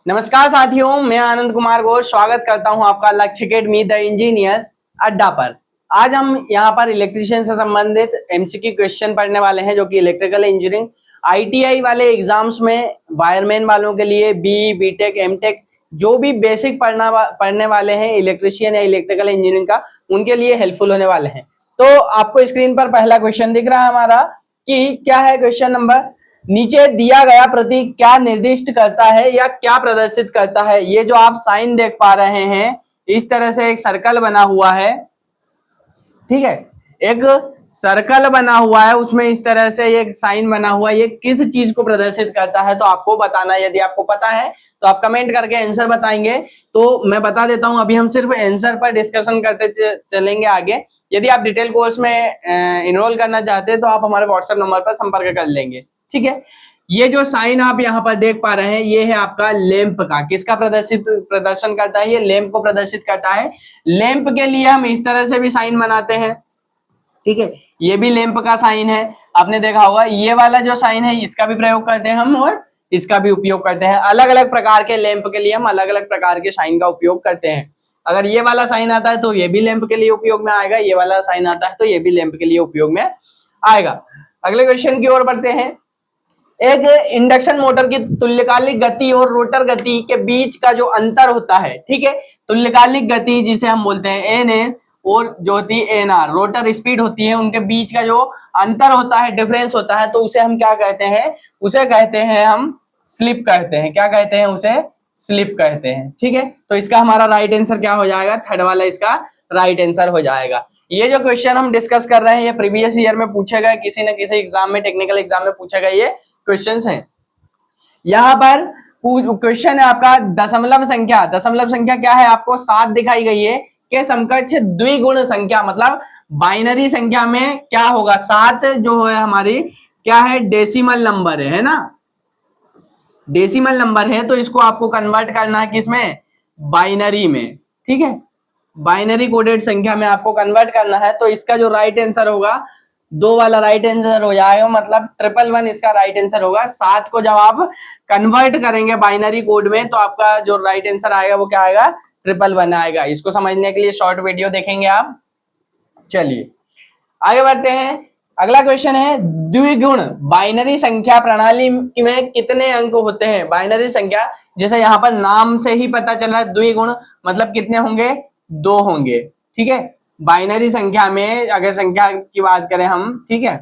नमस्कार साथियों, मैं आनंद कुमार घोष स्वागत करता हूं आपका लक्ष्य अकेडमी द इंजीनियर्स अड्डा पर। आज हम यहां पर इलेक्ट्रिशियन से संबंधित एमसीक्यू क्वेश्चन पढ़ने वाले हैं, जो कि इलेक्ट्रिकल इंजीनियरिंग आईटीआई वाले एग्जाम्स में वायरमैन वालों के लिए बी बीटेक एमटेक जो भी बेसिक पढ़ने वाले हैं इलेक्ट्रिशियन या इलेक्ट्रिकल इंजीनियरिंग का, उनके लिए हेल्पफुल होने वाले हैं। तो आपको स्क्रीन पर पहला क्वेश्चन दिख रहा है हमारा कि क्या है क्वेश्चन नंबर। नीचे दिया गया प्रतीक क्या निर्दिष्ट करता है या क्या प्रदर्शित करता है। ये जो आप साइन देख पा रहे हैं, इस तरह से एक सर्कल बना हुआ है, ठीक है, एक सर्कल बना हुआ है, उसमें इस तरह से एक साइन बना हुआ है। ये किस चीज को प्रदर्शित करता है तो आपको बताना है। यदि आपको पता है तो आप कमेंट करके आंसर बताएंगे। तो मैं बता देता हूं, अभी हम सिर्फ आंसर पर डिस्कशन करते चलेंगे आगे। यदि आप डिटेल कोर्स में एनरोल करना चाहते हैं तो आप हमारे व्हाट्सएप नंबर पर संपर्क कर लेंगे, ठीक है। ये जो साइन आप यहाँ पर देख पा रहे हैं, ये है आपका लैंप का। किसका प्रदर्शन करता है? ये लैंप को प्रदर्शित करता है। लैंप के लिए हम इस तरह से भी साइन बनाते हैं, ठीक है। ये भी लैंप का साइन है, आपने देखा होगा। ये वाला जो साइन है, इसका भी प्रयोग करते हैं हम और इसका भी उपयोग करते हैं। अलग अलग प्रकार के लैंप के लिए हम अलग अलग प्रकार के साइन का उपयोग करते हैं। अगर ये वाला साइन आता है तो ये भी लैंप के लिए उपयोग में आएगा, ये वाला साइन आता है तो ये भी लैंप के लिए उपयोग में आएगा। अगले क्वेश्चन की ओर बढ़ते हैं। एक इंडक्शन मोटर की तुल्यकालिक गति और रोटर गति के बीच का जो अंतर होता है, ठीक है, तुल्यकालिक गति जिसे हम बोलते हैं एन एस, और जो होती है एन आर, रोटर स्पीड होती है, उनके बीच का जो अंतर होता है, डिफरेंस होता है, तो उसे हम क्या कहते हैं? उसे कहते हैं हम स्लिप कहते हैं। क्या कहते हैं? उसे स्लिप कहते हैं, ठीक है। तो इसका हमारा राइट आंसर क्या हो जाएगा? थर्ड वाला इसका राइट आंसर हो जाएगा। ये जो क्वेश्चन हम डिस्कस कर रहे हैं, ये प्रीवियस ईयर में पूछे गए, किसी न किसी एग्जाम में, टेक्निकल एग्जाम में पूछे गए ये क्वेश्चंस हैं। यहां पर क्वेश्चन है आपका दशमलव संख्या। दशमलव संख्या क्या है? आपको 7 दिखाई गई है के समकक्ष द्विगुण संख्या, मतलब बाइनरी संख्या में क्या होगा? 7 जो है हमारी क्या है? डेसिमल नंबर है ना, डेसिमल नंबर है। तो इसको आपको कन्वर्ट करना है किसमें? बाइनरी में, ठीक है। बाइनरी कोडेड संख्या में आपको कन्वर्ट करना है। तो इसका जो राइट आंसर होगा, 2 वाला राइट आंसर हो जाएगा, मतलब 111 इसका राइट आंसर होगा। 7 को जब आप कन्वर्ट करेंगे बाइनरी कोड में तो आपका जो राइट आंसर आएगा वो क्या आएगा? 111 आएगा। इसको समझने के लिए शॉर्ट वीडियो देखेंगे आप। चलिए आगे बढ़ते हैं। अगला क्वेश्चन है, द्विगुण बाइनरी संख्या प्रणाली में कितने अंक होते हैं? बाइनरी संख्या, जैसे यहाँ पर नाम से ही पता चला, द्विगुण मतलब कितने होंगे? 2 होंगे, ठीक है। बाइनरी संख्या में अगर संख्या की बात करें हम, ठीक है,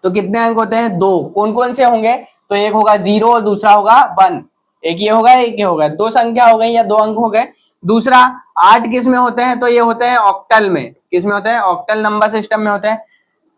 तो कितने अंक होते हैं? 2। कौन कौन से होंगे? तो एक होगा 0 और दूसरा होगा 1। एक ये होगा, एक ये होगा। 2 संख्या हो गई या 2 अंक हो गए। दूसरा, 8 किस में होते हैं? तो ये होते हैं ऑक्टल में। किस में होते हैं? ऑक्टल नंबर सिस्टम में होते हैं।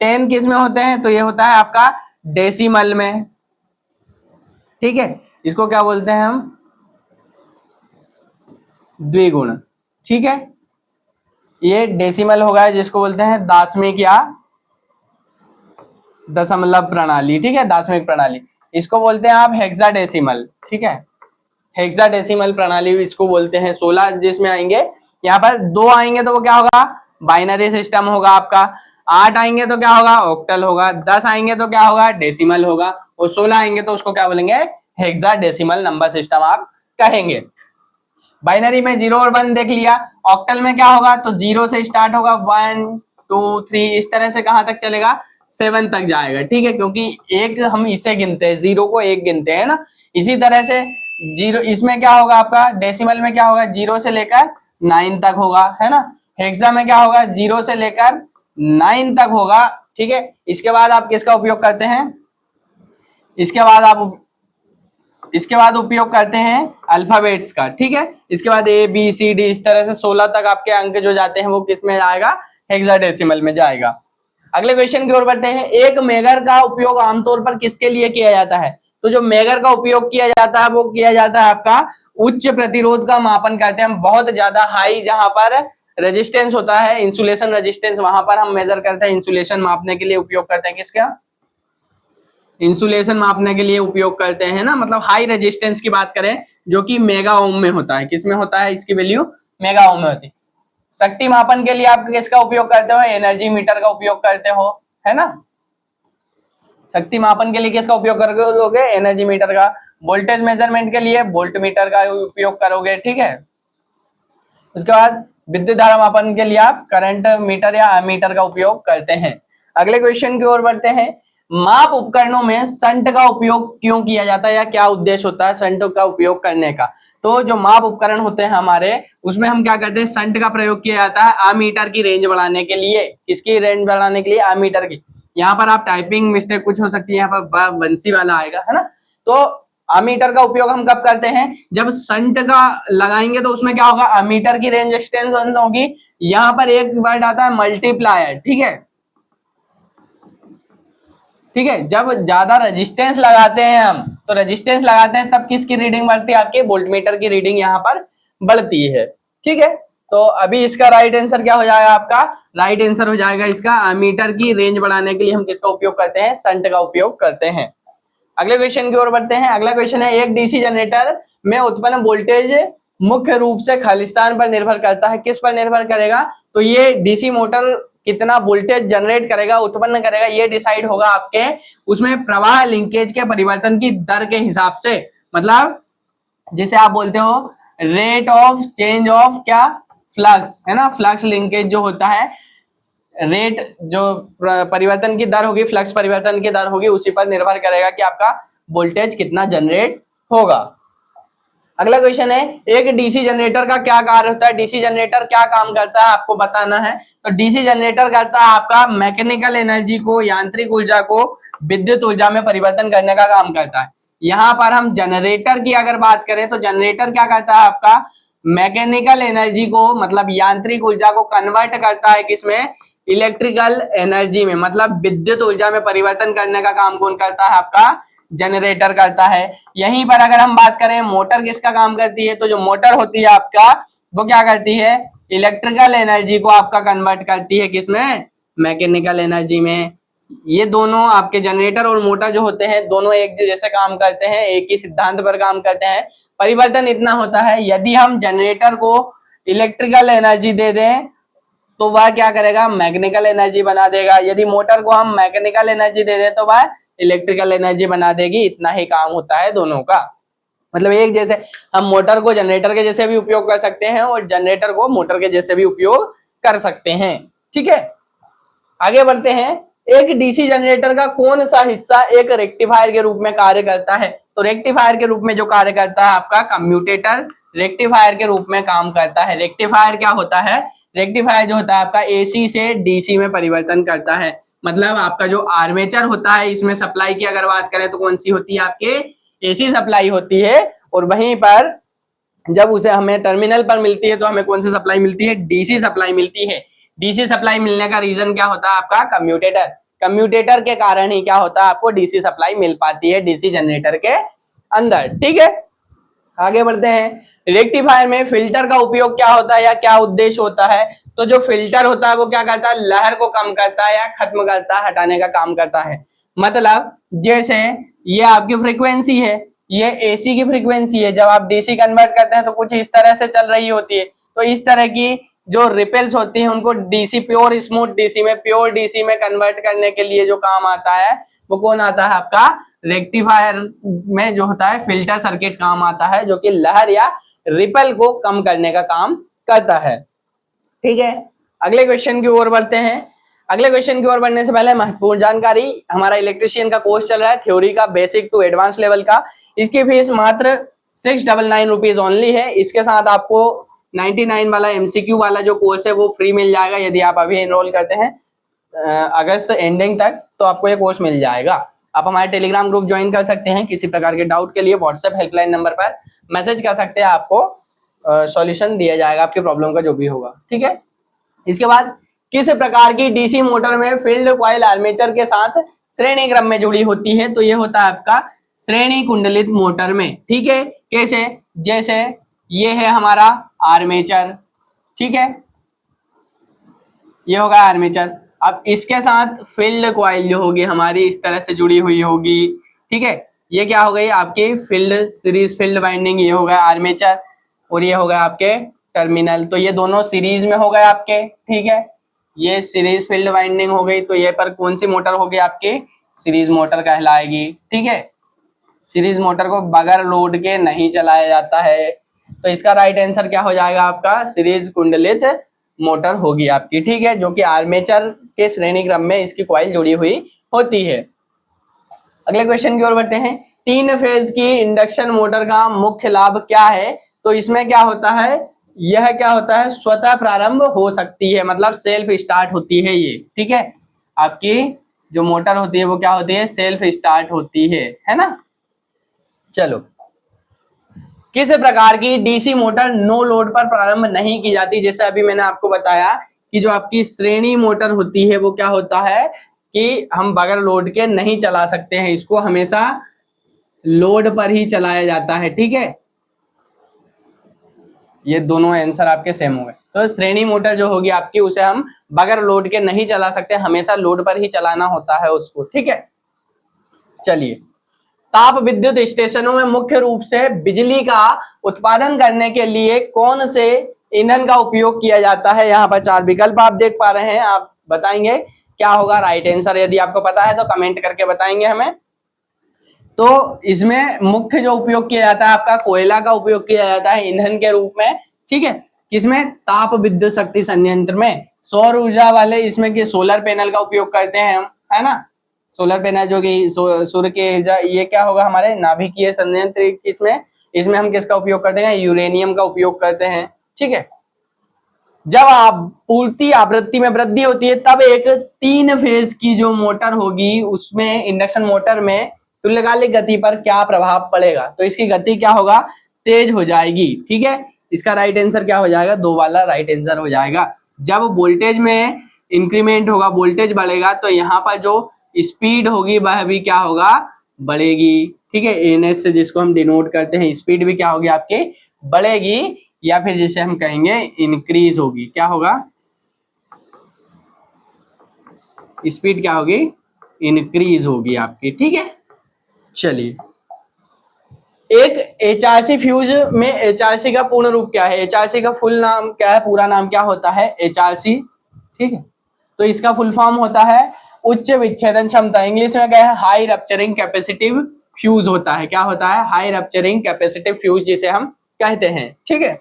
10 किस में होते हैं? तो ये होता है आपका डेसिमल में, ठीक है। इसको क्या बोलते हैं हम? द्विगुण, ठीक है। ये डेसिमल होगा, जिसको बोलते हैं दशमिक या दशमलव प्रणाली, ठीक है, दशमिक प्रणाली। इसको बोलते हैं आप हेक्साडेसिमल, ठीक है, हेक्साडेसिमल प्रणाली इसको बोलते हैं। 16 जिसमें आएंगे, यहाँ पर 2 आएंगे तो वो क्या होगा? बाइनरी सिस्टम होगा आपका। 8 आएंगे तो क्या होगा? ऑक्टल होगा। 10 आएंगे तो क्या होगा? डेसिमल होगा। और 16 आएंगे तो उसको क्या बोलेंगे? हेक्साडेसिमल नंबर सिस्टम आप कहेंगे। बाइनरी में 0 और 1 देख लिया। ऑक्टल में क्या होगा? तो 0 से स्टार्ट होगा, 1 2 3 इस तरह से कहां तक चलेगा? 7 तक जाएगा, ठीक है, क्योंकि एक हम इसे गिनते हैं, 0 को 1 गिनते हैं ना। इसी तरह से 0 इसमें क्या होगा आपका? डेसिमल में क्या होगा? 0 से लेकर 9 तक होगा, है ना। हेक्सा में क्या होगा? 0 से लेकर 9 तक होगा, ठीक है। इसके बाद आप किसका उपयोग करते हैं? इसके बाद उपयोग करते हैं अल्फाबेट्स का, ठीक है। इसके बाद ए बी सी डी इस तरह से 16 तक आपके अंक जो जाते हैं वो किस में आएगा? हेक्साडेसिमल में जाएगा। अगले क्वेश्चन की ओर बढ़ते हैं। एक मेगर का उपयोग आमतौर पर किसके लिए किया जाता है? तो जो मेगर का उपयोग किया जाता है वो किया जाता है आपका उच्च प्रतिरोध का मापन करते हैं हम। बहुत ज्यादा हाई जहां पर रेजिस्टेंस होता है, इंसुलेशन रेजिस्टेंस, वहां पर हम मेजर करते हैं। इंसुलेशन मापने के लिए उपयोग करते हैं किसका? इंसुलेशन मापने के लिए उपयोग करते हैं ना, मतलब हाई रेजिस्टेंस की बात करें जो कि मेगा ओम में होता है। किसमें होता है? इसकी वैल्यू मेगा ओम में होती है। शक्ति मापन के लिए आप किसका उपयोग करते हो? एनर्जी मीटर का उपयोग करते हो, है ना। शक्ति मापन के लिए किसका उपयोग करोगे? एनर्जी मीटर का। वोल्टेज मेजरमेंट के लिए वोल्ट मीटर का उपयोग करोगे, ठीक है। उसके बाद विद्युत धारा मापन के लिए आप करंट मीटर या एमीटर का उपयोग करते हैं। अगले क्वेश्चन की ओर बढ़ते हैं। माप उपकरणों में संट का उपयोग क्यों किया जाता है या क्या उद्देश्य होता है संट का उपयोग करने का? तो जो माप उपकरण होते हैं हमारे, उसमें हम क्या करते हैं? संट का प्रयोग किया जाता है एमीटर की रेंज बढ़ाने के लिए। किसकी रेंज बढ़ाने के लिए? एमीटर की। यहाँ पर आप टाइपिंग मिस्टेक कुछ हो सकती है, यहाँ पर बंसी वाला आएगा, है ना। तो एमीटर का उपयोग हम कब करते हैं? जब संट का लगाएंगे तो उसमें क्या होगा? एमीटर की रेंज एक्सटेंशन होगी। यहाँ पर एक वर्ड आता है मल्टीप्लायर, ठीक है, ठीक है। जब ज्यादा रेजिस्टेंस लगाते हैं हम, तो रेजिस्टेंस लगाते हैं तब किसकी रीडिंग बढ़ती है? आपके वोल्टमीटर की रीडिंग यहाँ पर बढ़ती है, ठीक है। तो अभी इसका राइट आंसर क्या हो जाएगा? आपका राइट आंसर हो जाएगा इसका एमीटर की रेंज बढ़ाने के लिए हम किसका उपयोग करते हैं? संट का उपयोग करते हैं। अगले क्वेश्चन की ओर बढ़ते हैं। अगला क्वेश्चन है, एक डीसी जनरेटर में उत्पन्न वोल्टेज मुख्य रूप से खालिस्तान पर निर्भर करता है। किस पर निर्भर करेगा? तो ये डीसी मोटर कितना वोल्टेज जनरेट करेगा, उत्पन्न करेगा, ये डिसाइड होगा आपके उसमें प्रवाह लिंकेज के परिवर्तन की दर के हिसाब से। मतलब जैसे आप बोलते हो रेट ऑफ चेंज ऑफ क्या? फ्लक्स, है ना। फ्लक्स लिंकेज जो होता है, रेट जो परिवर्तन की दर होगी, फ्लक्स परिवर्तन की दर होगी, उसी पर निर्भर करेगा कि आपका वोल्टेज कितना जनरेट होगा। अगला क्वेश्चन है, एक डीसी जनरेटर का क्या कार्य होता है? डीसी जनरेटर क्या काम करता है आपको बताना है। तो डीसी जनरेटर करता है आपका मैकेनिकल एनर्जी को, यांत्रिक ऊर्जा को विद्युत ऊर्जा में परिवर्तन करने का काम करता है। यहाँ पर हम जनरेटर की अगर बात करें तो जनरेटर क्या करता है? आपका मैकेनिकल एनर्जी को, मतलब यांत्रिक ऊर्जा को कन्वर्ट करता है किसमें? इलेक्ट्रिकल एनर्जी में, मतलब विद्युत ऊर्जा में परिवर्तन करने का काम कौन करता है? आपका जनरेटर करता है। यहीं पर अगर हम बात करें मोटर किसका काम करती है, तो जो मोटर होती है आपका वो क्या करती है? इलेक्ट्रिकल एनर्जी को आपका कन्वर्ट करती है किसमें? मैकेनिकल एनर्जी में। ये दोनों आपके जनरेटर और मोटर जो होते हैं दोनों एक जैसे काम करते हैं, एक ही सिद्धांत पर काम करते हैं। परिवर्तन इतना होता है, यदि हम जनरेटर को इलेक्ट्रिकल एनर्जी दे दें तो वह क्या करेगा? मैकेनिकल एनर्जी बना देगा। यदि मोटर को हम मैकेनिकल एनर्जी दे दें तो वह इलेक्ट्रिकल एनर्जी बना देगी। इतना ही काम होता है दोनों का। मतलब एक जैसे हम मोटर को जनरेटर के जैसे भी उपयोग कर सकते हैं और जनरेटर को मोटर के जैसे भी उपयोग कर सकते हैं, ठीक है। आगे बढ़ते हैं। एक डीसी जनरेटर का कौन सा हिस्सा एक रेक्टिफायर के रूप में कार्य करता है? तो रेक्टिफायर के रूप में जो कार्य करता है आपका कम्यूटेटर रेक्टिफायर के रूप में काम करता है। रेक्टिफायर क्या होता है? रेक्टिफायर जो होता है आपका एसी से डीसी में परिवर्तन करता है। मतलब आपका जो आर्मेचर होता है, इसमें सप्लाई की अगर बात करें तो कौन सी होती है? आपके एसी सप्लाई होती है। और वहीं पर जब उसे हमें टर्मिनल पर मिलती है तो हमें कौन सी सप्लाई मिलती है? डीसी सप्लाई मिलती है। डीसी सप्लाई मिलने का रीजन क्या होता है? आपका कम्यूटेटर। कम्यूटेटर के कारण ही क्या होता है? आपको डीसी सप्लाई मिल पाती है डीसी जनरेटर के अंदर, ठीक है। आगे बढ़ते हैं। रेक्टिफायर में फिल्टर का उपयोग क्या होता है या क्या उद्देश्य होता है? तो जो फिल्टर होता है वो क्या करता है? लहर को कम करता है या खत्म करता है, हटाने का काम करता है। मतलब जैसे ये आपकी फ्रीक्वेंसी है, ये एसी की फ्रीक्वेंसी है, जब आप डीसी कन्वर्ट करते हैं तो कुछ इस तरह से चल रही होती है। तो इस तरह की जो रिपल्स होती हैं उनको डीसी प्योर स्मूथ डीसी में, प्योर डीसी में कन्वर्ट करने के लिए जो काम आता है वो कौन आता है? आपका रेक्टिफायर में जो होता है फिल्टर सर्किट काम आता है, जो कि लहर या रिपल को कम करने का काम करता है, ठीक है। अगले क्वेश्चन की ओर बढ़ते हैं। अगले क्वेश्चन की ओर बढ़ने से पहले महत्वपूर्ण जानकारी, हमारा इलेक्ट्रिशियन का कोर्स चल रहा है थ्योरी का, बेसिक टू एडवांस लेवल का। इसकी फीस मात्र 699 रुपीज ओनली है। इसके साथ आपको 99 वाला एमसीक्यू वाला जो कोर्स है वो फ्री मिल जाएगा यदि आप अभी एनरोल करते हैं अगस्त एंडिंग तक, तो आपको ये कोर्स मिल जाएगा। आप हमारे टेलीग्राम ग्रुप ज्वाइन कर सकते हैं। किसी प्रकार के डाउट के लिए व्हाट्सएप हेल्पलाइन नंबर पर मैसेज कर सकते हैं, आपको सॉल्यूशन दिया जाएगा आपकी प्रॉब्लम का जो भी होगा, ठीक है। इसके बाद किस प्रकार की डीसी मोटर में फील्ड कॉइल आर्मेचर के साथ श्रेणी क्रम में जुड़ी होती है? तो ये होता है आपका श्रेणी कुंडलित मोटर में, ठीक है। कैसे? जैसे ये है हमारा आर्मेचर, ठीक है, ये होगा आर्मेचर। अब इसके साथ फील्ड कॉइल जो होगी हमारी इस तरह से जुड़ी हुई होगी, ठीक है। ये क्या हो गई? आपकी फील्ड सीरीज फील्ड वाइंडिंग, ये हो गया आर्मेचर और ये हो गया आपके टर्मिनल। तो ये दोनों सीरीज में हो गए आपके, ठीक है। ये सीरीज फील्ड वाइंडिंग हो गई, तो ये पर कौन सी मोटर होगी? आपकी सीरीज मोटर कहलाएगी। ठीक है, सीरीज मोटर को बगैर लोड के नहीं चलाया जाता है, तो इसका राइट आंसर क्या हो जाएगा आपका, सीरीज कुंडलित मोटर होगी आपकी। ठीक है, जो कि आर्मेचर के श्रेणी क्रम में इसकी कॉइल जुड़ी हुई होती है। अगले क्वेश्चन की ओर बढ़ते हैं। 3 फेज की इंडक्शन मोटर का मुख्य लाभ क्या है? तो इसमें क्या होता है, यह क्या होता है, स्वतः प्रारंभ हो सकती है, मतलब सेल्फ स्टार्ट होती है ये। ठीक है, आपकी जो मोटर होती है वो क्या होती है, सेल्फ स्टार्ट होती है ना। चलो, किस प्रकार की डीसी मोटर नो लोड पर प्रारंभ नहीं की जाती? जैसे अभी मैंने आपको बताया कि जो आपकी श्रेणी मोटर होती है वो क्या होता है कि हम बगैर लोड के नहीं चला सकते हैं, इसको हमेशा लोड पर ही चलाया जाता है। ठीक है, ये दोनों आंसर आपके सेम हो गए। तो श्रेणी मोटर जो होगी आपकी, उसे हम बगैर लोड के नहीं चला सकते, हमेशा लोड पर ही चलाना होता है उसको। ठीक है, चलिए, ताप विद्युत स्टेशनों में मुख्य रूप से बिजली का उत्पादन करने के लिए कौन से ईंधन का उपयोग किया जाता है? यहाँ पर 4 विकल्प आप देख पा रहे हैं, आप बताएंगे क्या होगा राइट आंसर। यदि आपको पता है तो कमेंट करके बताएंगे हमें। तो इसमें मुख्य जो उपयोग किया जाता है आपका, कोयला का उपयोग किया जाता है ईंधन के रूप में। ठीक है, किसमें, ताप विद्युत शक्ति संयंत्र में। सौर ऊर्जा वाले इसमें के सोलर पैनल का उपयोग करते हैं हम, है ना। सोलर पैनल जो कि सूर्य के ये क्या होगा, हमारे नाभिकीय संयंत्र, किसमें, इसमें हम किसका उपयोग करते हैं, यूरेनियम का उपयोग करते हैं। ठीक है, जब आप पूर्ति आवृत्ति में वृद्धि होती है तब एक 3 फेज की जो मोटर होगी उसमें, इंडक्शन मोटर में तुल्यकालिक गति पर क्या प्रभाव पड़ेगा? तो इसकी गति क्या होगा, तेज हो जाएगी। ठीक है, इसका राइट आंसर क्या हो जाएगा, 2 वाला राइट आंसर हो जाएगा। जब वोल्टेज में इंक्रीमेंट होगा, वोल्टेज बढ़ेगा, तो यहाँ पर जो स्पीड होगी वह भी क्या होगा, बढ़ेगी। ठीक है, एनएस से जिसको हम डिनोट करते हैं, स्पीड भी क्या होगी आपकी, बढ़ेगी, या फिर जिसे हम कहेंगे इंक्रीज होगी। क्या होगा, स्पीड क्या होगी, इंक्रीज होगी आपकी। ठीक है, चलिए, एक एचआरसी फ्यूज में एचआरसी का पूर्ण रूप क्या है? एचआरसी का फुल नाम क्या है, पूरा नाम क्या होता है, एचआरसी। ठीक है, तो इसका फुल फॉर्म होता है उच्च विच्छेदन क्षमता। इंग्लिश में क्या है, हाई रप्चरिंग कैपेसिटिव फ्यूज होता है। क्या होता है, हाई रप्चरिंग कैपेसिटिव फ्यूज जिसे हम कहते हैं। ठीक है,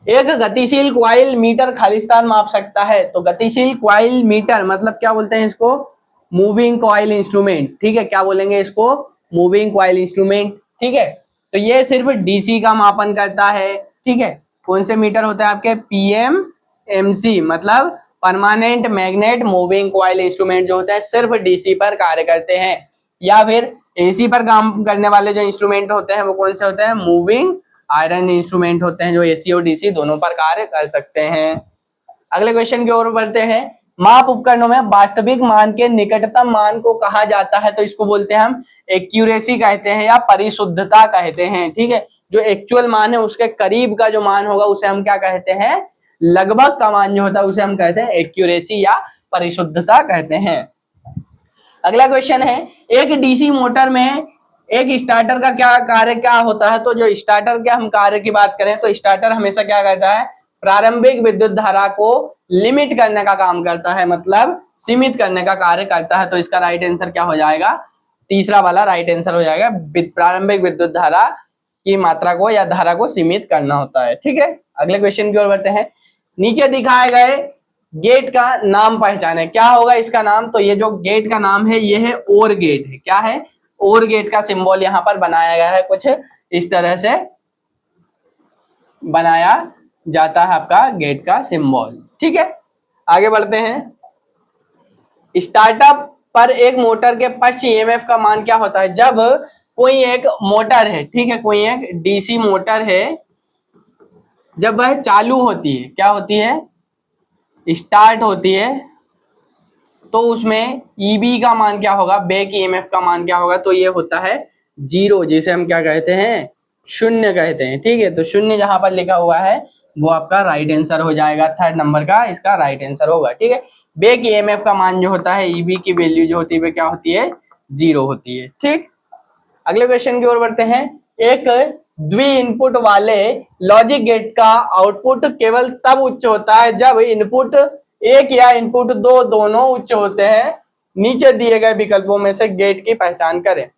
एक गतिशील क्वाइल मीटर खालिस्तान माप सकता है। तो गतिशील क्वाइल मीटर मतलब क्या बोलते हैं इसको, मूविंग कॉइल इंस्ट्रूमेंट। ठीक है, क्या बोलेंगे इसको, मूविंग कॉइल इंस्ट्रूमेंट। ठीक है, तो ये सिर्फ डीसी का मापन करता है। ठीक है, कौन से मीटर होते हैं आपके, पीएमएमसी, मतलब permanent magnet moving coil instrument जो होते हैं सिर्फ डीसी पर कार्य करते हैं। या फिर एसी पर काम करने वाले जो इंस्ट्रूमेंट होते हैं वो कौन से होते हैं, मूविंग आयरन इंस्ट्रूमेंट होते हैं, जो एसी और डीसी दोनों पर कार्य कर सकते हैं। अगले क्वेश्चन की ओर बढ़ते हैं। माप उपकरणों में वास्तविक मान के निकटतम मान को कहा जाता है, तो इसको बोलते हैं हम एक्यूरेसी कहते हैं या परिशुद्धता कहते हैं। ठीक है, जो एक्चुअल मान है उसके करीब का जो मान होगा उसे हम क्या कहते हैं, लगभग का मान जो होता है उसे हम कहते हैं एक्यूरेसी या परिशुद्धता कहते हैं। अगला क्वेश्चन है, एक डीसी मोटर में एक स्टार्टर का क्या कार्य क्या होता है? तो जो स्टार्टर के हम कार्य की बात करें तो स्टार्टर हमेशा क्या करता है, प्रारंभिक विद्युत धारा को लिमिट करने का काम करता है, मतलब सीमित करने का कार्य करता है। तो इसका राइट आंसर क्या हो जाएगा, तीसरा वाला राइट आंसर हो जाएगा। प्रारंभिक विद्युत धारा की मात्रा को या धारा को सीमित करना होता है। ठीक है, अगले क्वेश्चन की ओर बढ़ते हैं। नीचे दिखाए गए गेट का नाम पहचाने, क्या होगा इसका नाम? तो ये जो गेट का नाम है ये है ओर गेट है। क्या है, ओर गेट का सिंबल यहाँ पर बनाया गया है, कुछ इस तरह से बनाया जाता है आपका गेट का सिंबल। ठीक है, आगे बढ़ते हैं। स्टार्टअप पर एक मोटर के पश्च ईएमएफ का मान क्या होता है? जब कोई एक मोटर है, ठीक है, कोई एक डीसी मोटर है, जब वह चालू होती है, क्या होती है, स्टार्ट होती है, तो उसमें ईबी का मान क्या होगा, बैक ईएमएफ का मान क्या होगा? तो ये होता है 0, जिसे हम क्या कहते हैं, शून्य कहते हैं। ठीक है, तो शून्य जहां पर लिखा हुआ है वो आपका राइट आंसर हो जाएगा, 3rd नंबर का इसका राइट आंसर होगा। ठीक है, बैक ईएमएफ का मान जो होता है, ईबी की वैल्यू जो होती है क्या होती है, 0 होती है। ठीक, अगले क्वेश्चन की ओर बढ़ते हैं। एक द्वि इनपुट वाले लॉजिक गेट का आउटपुट केवल तब उच्च होता है जब इनपुट 1 या इनपुट 2 दोनों उच्च होते हैं, नीचे दिए गए विकल्पों में से गेट की पहचान करें।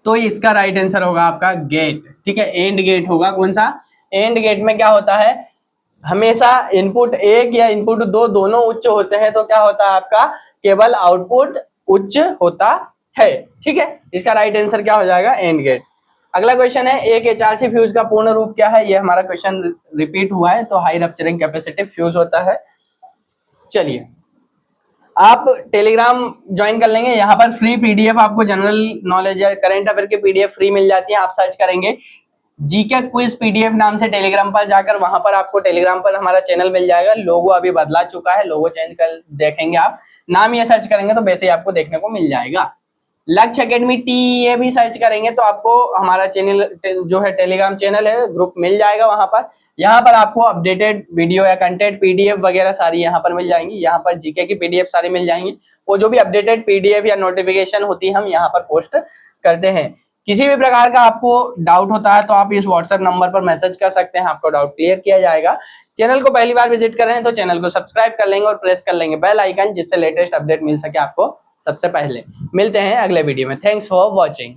तो इसका राइट आंसर होगा आपका गेट, ठीक है, एंड गेट होगा। कौन सा? एंड गेट में क्या होता है, हमेशा इनपुट 1 या इनपुट 2 दोनों उच्च होते हैं, तो क्या होता है आपका, केवल आउटपुट उच्च होता है, ठीक है। इसका राइट आंसर क्या हो जाएगा, एंड गेट। अगला क्वेश्चन है, एक एचआरसी फ्यूज का पूर्ण रूप क्या है? ये हमारा क्वेश्चन रिपीट हुआ है, तो हाई रप्चरिंग कैपेसिटी फ्यूज होता है। चलिए, आप टेलीग्राम ज्वाइन कर लेंगे, यहाँ पर फ्री पीडीएफ आपको जनरल नॉलेज या करंट अफेयर की पीडीएफ फ्री मिल जाती है। आप सर्च करेंगे जीके क्विज पीडीएफ नाम से टेलीग्राम पर जाकर, वहां पर आपको टेलीग्राम पर हमारा चैनल मिल जाएगा। लोगो अभी बदला चुका है, लोगो चेंज कर देखेंगे आप, नाम ये सर्च करेंगे तो वैसे ही आपको देखने को मिल जाएगा। लक्ष्य एकेडमी टीए भी सर्च करेंगे तो आपको हमारा चैनल जो है टेलीग्राम चैनल है, ग्रुप मिल जाएगा वहां पर। यहाँ पर आपको अपडेटेड वीडियो या कंटेंट पीडीएफ वगैरह सारी यहाँ पर मिल जाएंगी। यहाँ पर जीके की पीडीएफ सारी मिल जाएंगी। वो जो भी अपडेटेड पीडीएफ या नोटिफिकेशन होती है हम यहाँ पर पोस्ट करते हैं। किसी भी प्रकार का आपको डाउट होता है तो आप इस व्हाट्सएप नंबर पर मैसेज कर सकते हैं, आपको डाउट क्लियर किया जाएगा। चैनल को पहली बार विजिट कर रहे हैं तो चैनल को सब्सक्राइब कर लेंगे और प्रेस कर लेंगे बेल आइकन, जिससे लेटेस्ट अपडेट मिल सके आपको सबसे पहले। मिलते हैं अगले वीडियो में। Thanks for watching.